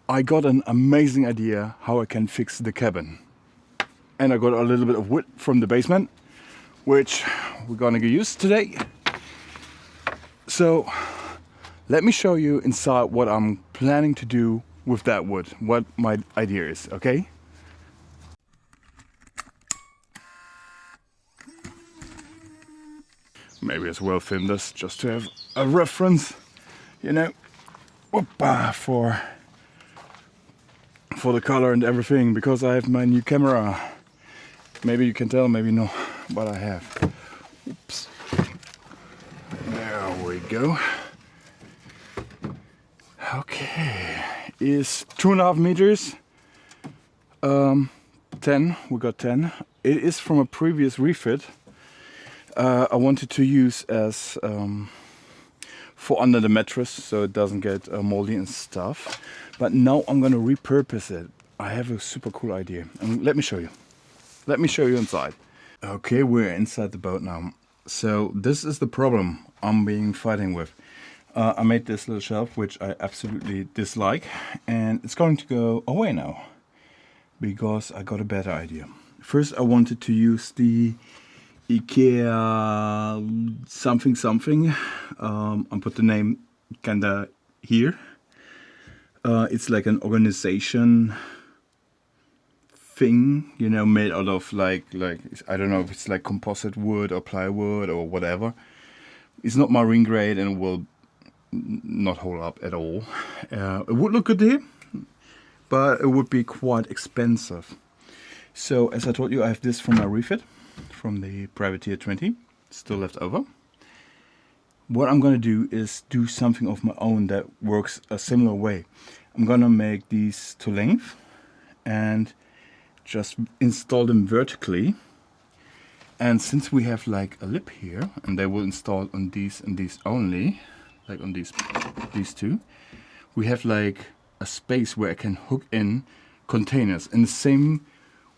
I got an amazing idea how I can fix the cabin. And I got a little bit of wood from the basement, which we're gonna use today. So let me show you inside what I'm planning to do with that wood, what my idea is, okay? Maybe as well film this just to have a reference, you know, for the color and everything, because I have my new camera. Maybe you can tell, maybe no, but I have. Oops. There we go. Okay, is 2.5 meters. 10, we got 10. It is from a previous refit. I wanted to use as for under the mattress, so it doesn't get moldy and stuff. But now I'm gonna repurpose it. I have a super cool idea, and let me show you. Let me show you inside. Okay, we're inside the boat now. So this is the problem I'm being fighting with. I made this little shelf, which I absolutely dislike, and it's going to go away now because I got a better idea. First, I wanted to use the IKEA something. I put the name kinda here. It's like an organization thing, you know, made out of like I don't know if it's like composite wood or plywood or whatever. It's not marine grade and will not hold up at all. It would look good here, but it would be quite expensive. So as I told you, I have this from my refit from the Privateer 20, still left over. What I'm gonna do is do something of my own that works a similar way. I'm gonna make these to length and just install them vertically. And since we have like a lip here, and they will install on these and these only, like on these two, we have like a space where I can hook in containers in the same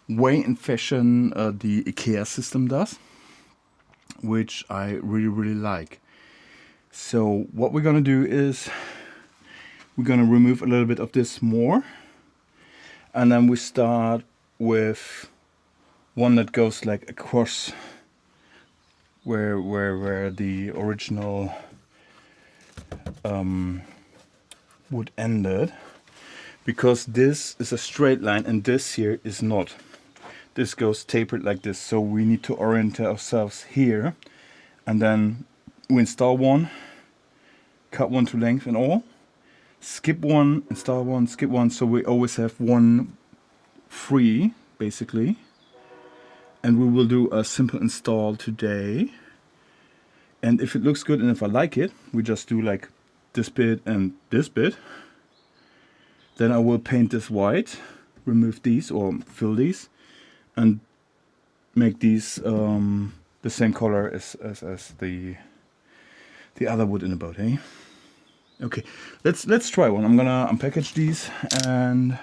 way and fashion the IKEA system does, which I really like. So what we're gonna do is we're gonna remove a little bit of this more, and then we start with one that goes like across where the original wood ended, because this is a straight line and this here is not. This goes tapered like this, so we need to orient ourselves here, and then we install one, cut one to length and all, skip one, install one, skip one, so we always have one free basically. And we will do a simple install today, and if it looks good and if I like it, we just do like this bit and this bit. Then I will paint this white, remove these or fill these, and make these the same color as the other wood in the boat, eh? Okay, let's try one. I'm gonna unpackage these and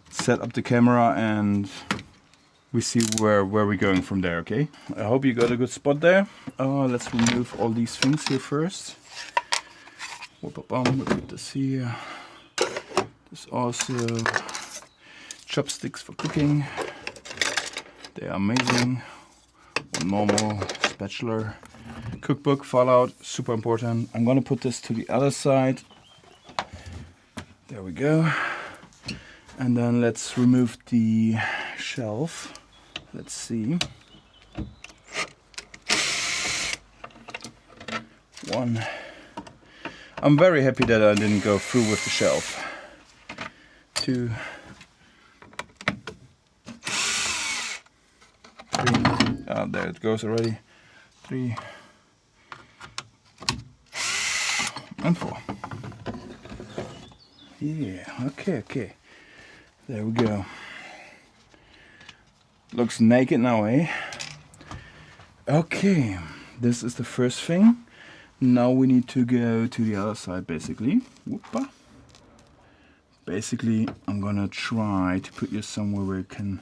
set up the camera, and we see where we're going from there, okay? I hope you got a good spot there. Let's remove all these things here first. We put this here. This also chopsticks for cooking. They are amazing. One normal spatula. Cookbook, Fallout, super important. I'm gonna put this to the other side. There we go. And then let's remove the shelf. Let's see. One. I'm very happy that I didn't go through with the shelf. 2, 3. Oh, there it goes already. 3 and 4. Yeah, okay. There we go. Looks naked now, eh? Okay, this is the first thing. Now we need to go to the other side, basically. Whoopa. Basically, I'm gonna try to put you somewhere where you can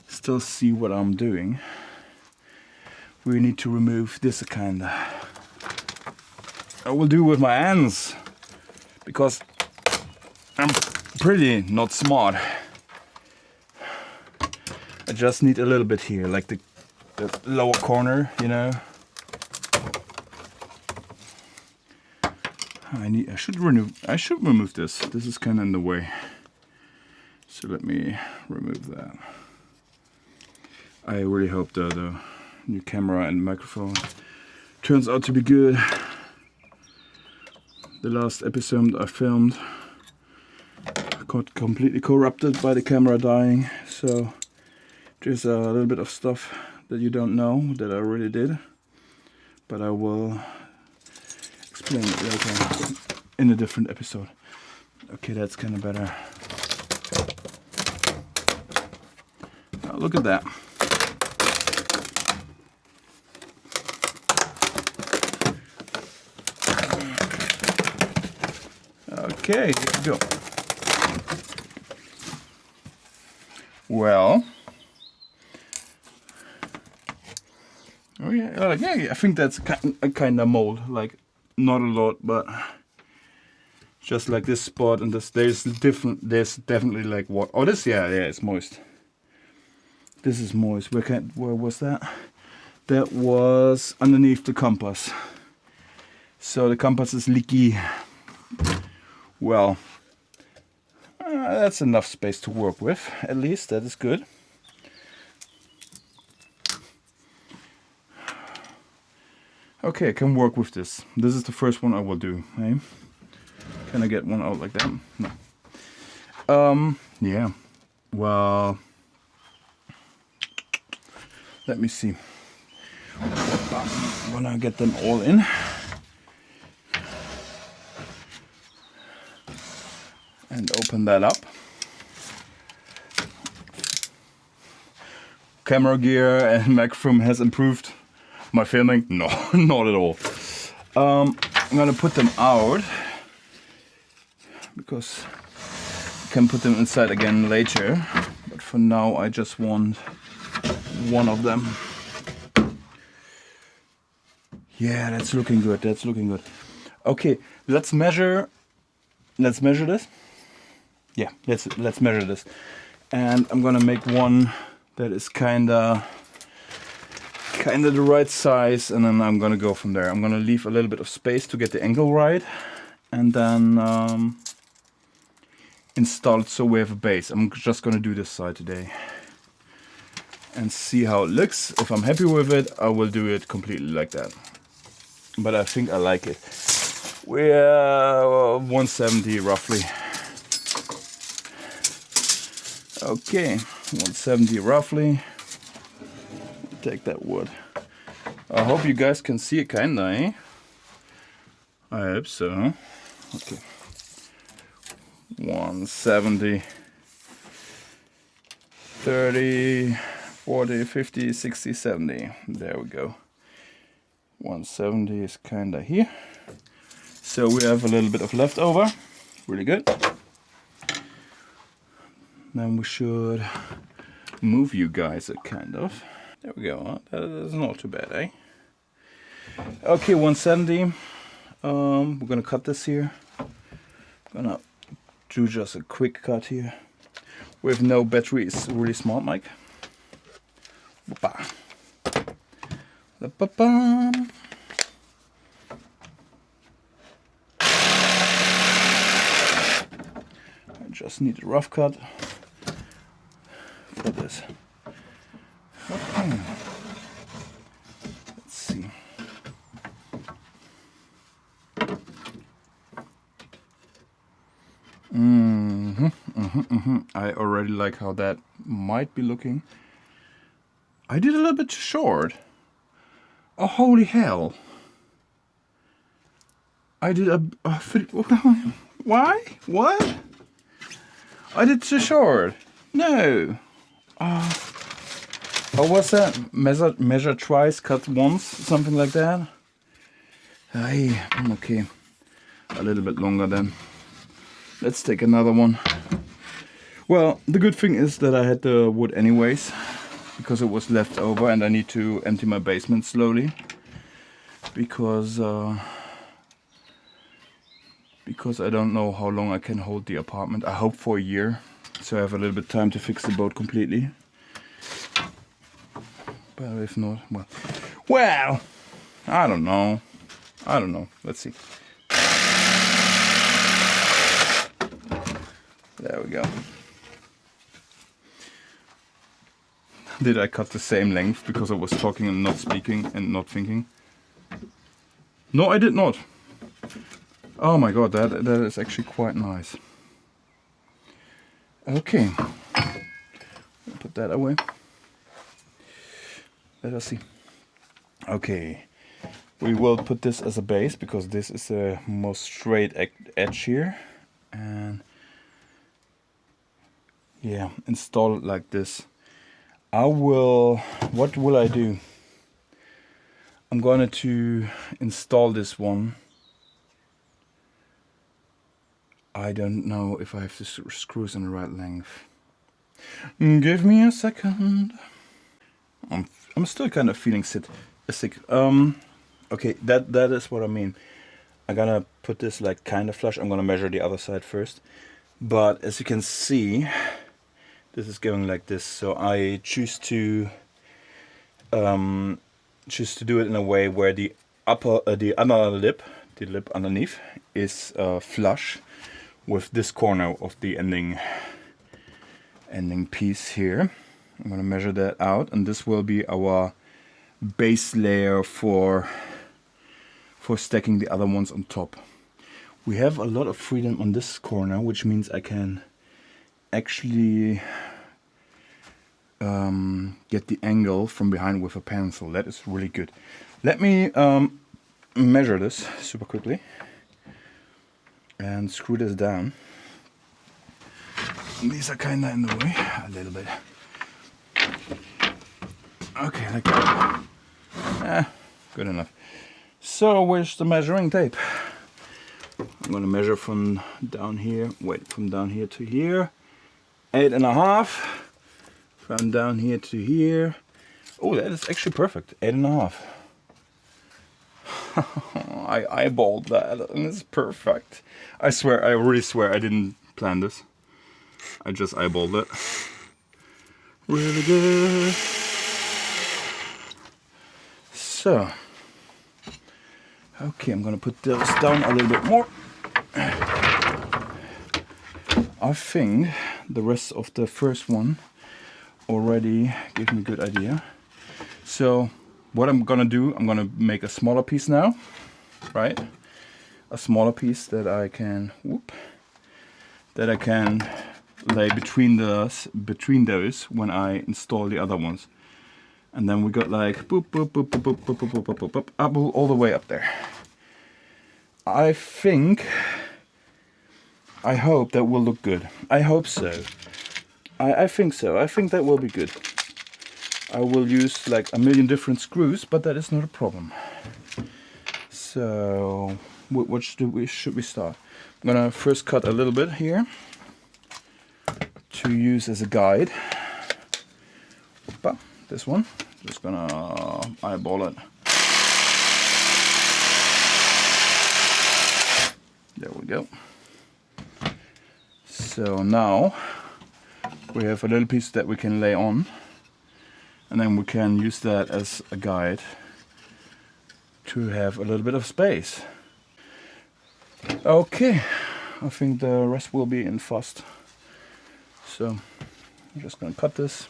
still see what I'm doing. We need to remove this kinda. I will do with my hands, because I'm pretty not smart. I just need a little bit here, like the lower corner, you know. I should remove this. This is kind of in the way. So let me remove that. I really hope the new camera and microphone turns out to be good. The last episode I filmed got completely corrupted by the camera dying, so there's a little bit of stuff that you don't know that I already did, but I will explain it later in a different episode. Okay, that's kind of better. Oh, look at that. Okay, here we go. Well, oh yeah, yeah, I think that's a kind of mold, like not a lot, but just like this spot and this. There's definitely like what? Oh, this, yeah, it's moist. This is moist. Where was that? That was underneath the compass. So the compass is leaky. Well, that's enough space to work with. At least that is good. Okay, I can work with this. This is the first one I will do. Eh? Can I get one out like that? No. Yeah. Well, let me see. I'm gonna get them all in. And open that up. Camera gear and microphone has improved. My filming? No, not at all. I'm gonna put them out because I can put them inside again later. But for now, I just want one of them. Yeah, that's looking good. That's looking good. Okay, let's measure. Let's measure this. Yeah, let's measure this. And I'm gonna make one that is kinda the right size, and then I'm gonna go from there. I'm gonna leave a little bit of space to get the angle right, and then install it so we have a base. I'm just gonna do this side today and see how it looks. If I'm happy with it, I will do it completely like that. But I think I like it. We're 170 roughly. Okay, 170 roughly. Take that wood. I hope you guys can see it kinda, eh? I hope so. Okay. 170, 30, 40, 50, 60, 70. There we go. 170 is kinda here. So we have a little bit of leftover. Really good. Then we should move you guys kind of. There we go. That is not too bad, eh? Okay, 170. We're gonna cut this here. Gonna do just a quick cut here. With no battery, it's really smart, Mike. I just need a rough cut for this. Okay. Let's see. I already like how that might be looking. I did a little bit too short. Oh, holy hell. I did why? What? I did too short. No. Or was that measure twice, cut once, something like that? Hey, okay. A little bit longer then. Let's take another one. Well, the good thing is that I had the wood anyways, because it was left over, and I need to empty my basement slowly, because because I don't know how long I can hold the apartment. I hope for a year, so I have a little bit of time to fix the boat completely. But if not, well, I don't know. Let's see. There we go. Did I cut the same length because I was talking and not speaking and not thinking? No, I did not. Oh my god, that is actually quite nice. Okay. Put that away. Let us see. Okay. We will put this as a base because this is the most straight edge here. And yeah, install it like this. What will I do? I'm going to install this one. I don't know if I have the screws in the right length. Give me a second. I'm still kind of feeling sick. Okay, that is what I mean. I'm gonna put this like kind of flush. I'm gonna measure the other side first. But as you can see, this is going like this. So I choose to do it in a way where the other lip, the lip underneath, is flush with this corner of the ending piece here. I'm gonna measure that out, and this will be our base layer for stacking the other ones on top. We have a lot of freedom on this corner, which means I can actually get the angle from behind with a pencil. That is really good. Let me measure this super quickly and screw this down. These are kind of in the way a little bit. Okay, like that. Good enough. So where's the measuring tape? I'm gonna measure from down here. From down here to here. 8.5. From down here to here. Oh, that is actually perfect. 8.5. I eyeballed that, and it's perfect. I swear, I really swear, I didn't plan this. I just eyeballed it. Really good. So, okay, I'm gonna put those down a little bit more. I think the rest of the first one already gave me a good idea. So what I'm gonna do, I'm gonna make a smaller piece now, right? A smaller piece that I can lay between those when I install the other ones. And then we got like boop boop boop boop boop boop boop boop boop boop up all the way up there. I hope that will look good. I hope so. I think so. I think that will be good. I will use like a million different screws, but that is not a problem. So, what should we start? I'm gonna first cut a little bit here to use as a guide. But this one, just gonna eyeball it. There we go. So now we have a little piece that we can lay on, and then we can use that as a guide to have a little bit of space. Okay, I think the rest will be in fast. So I'm just gonna cut this.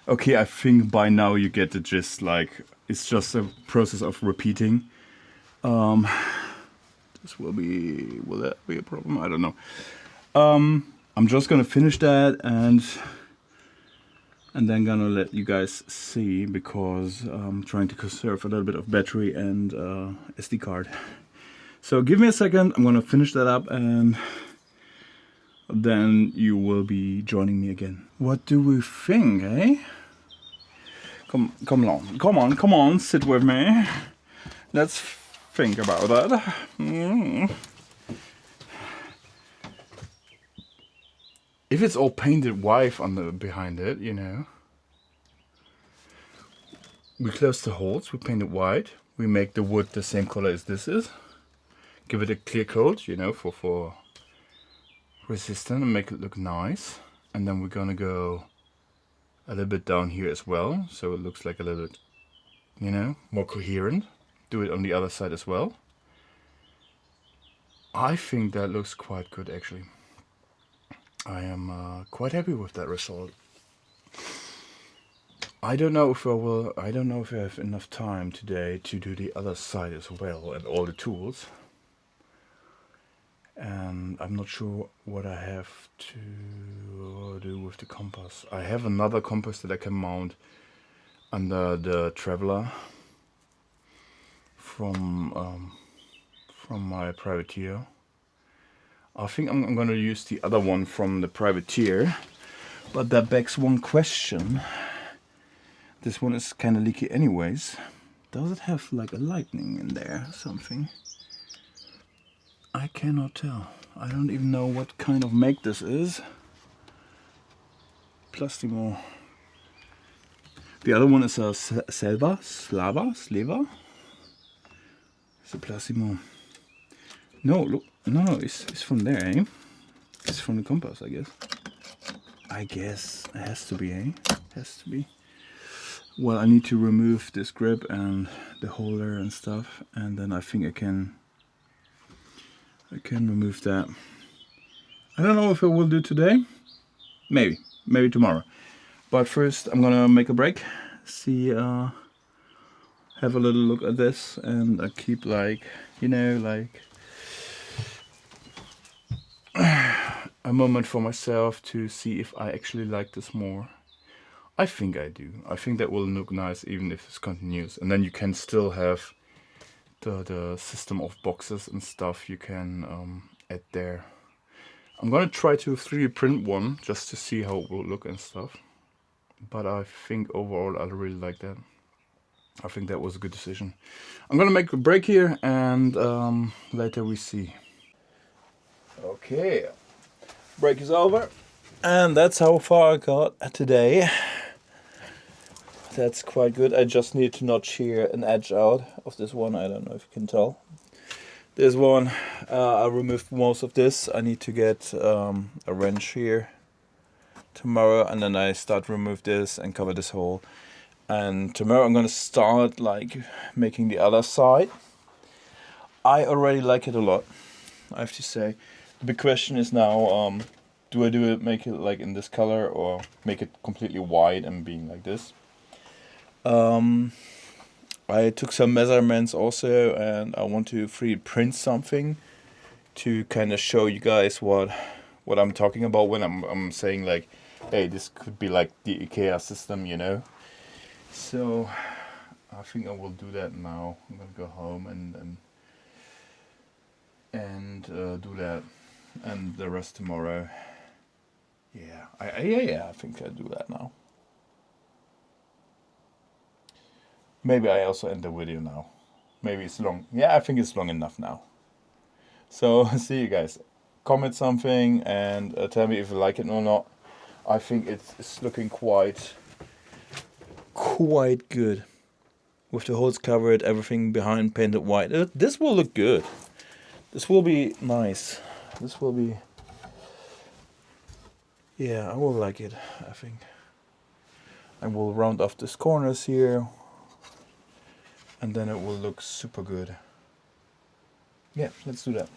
Okay, I think by now you get the gist. Like, it's just a process of repeating. Will that be a problem? I don't know. I'm just gonna finish that and then gonna let you guys see, because I'm trying to conserve a little bit of battery and SD card. So give me a second, I'm gonna finish that up and then you will be joining me again. What do we think, eh? Come along, come on, sit with me. Let's think about that. If it's all painted white on the behind it, you know. We close the holes, we paint it white. We make the wood the same color as this is. Give it a clear coat, you know, for resistant and make it look nice. And then we're gonna go a little bit down here as well, so it looks like a little bit, you know, more coherent. Do it on the other side as well. I think that looks quite good actually. I am quite happy with that result. I don't know if I have enough time today to do the other side as well and all the tools. And I'm not sure what I have to do with the compass. I have another compass that I can mount under the Traveler from my privateer. I think I'm gonna use the other one from the privateer, but that begs one question. This one is kind of leaky anyways. Does it have like a lightning in there or something? I cannot tell. I don't even know what kind of make this is. Plastimo. The other one is a Slava. It's a Plastimo. No, look, no, it's from there, eh? It's from the compass, I guess. I guess it has to be, eh? Has to be. Well, I need to remove this grip and the holder and stuff, and then I think I can remove that. I don't know if I will do today. Maybe tomorrow. But first I'm gonna make a break, see, have a little look at this, and I keep like, you know, like a moment for myself to see if I actually like this more. I think I do. I think that will look nice even if it's continuous. And then you can still have the system of boxes and stuff you can add there. I'm gonna try to 3D print one just to see how it will look and stuff. But I think overall I really like that. I think that was a good decision. I'm gonna make a break here and later we see. Okay, break is over. And that's how far I got today. That's quite good. I just need to notch here an edge out of this one. I don't know if you can tell. This one, I removed most of this. I need to get a wrench here tomorrow, and then I start remove this and cover this hole. And tomorrow I'm gonna start like making the other side. I already like it a lot, I have to say. The big question is now, do I make it like in this color or make it completely white and being like this? I took some measurements also, and I want to 3D print something to kind of show you guys what I'm talking about when I'm saying like, hey, this could be like the IKEA system, you know. So I think I will do that now. I'm gonna go home and do that, and the rest tomorrow. Yeah, I think I'll do that now. Maybe I also end the video now. Maybe it's long. Yeah, I think it's long enough now. So see you guys. Comment something and tell me if you like it or not. I think it's looking quite good. With the holes covered, everything behind painted white. This will look good. This will be nice. This will be... Yeah, I will like it, I think. I will round off these corners here. And then it will look super good. Yeah, let's do that.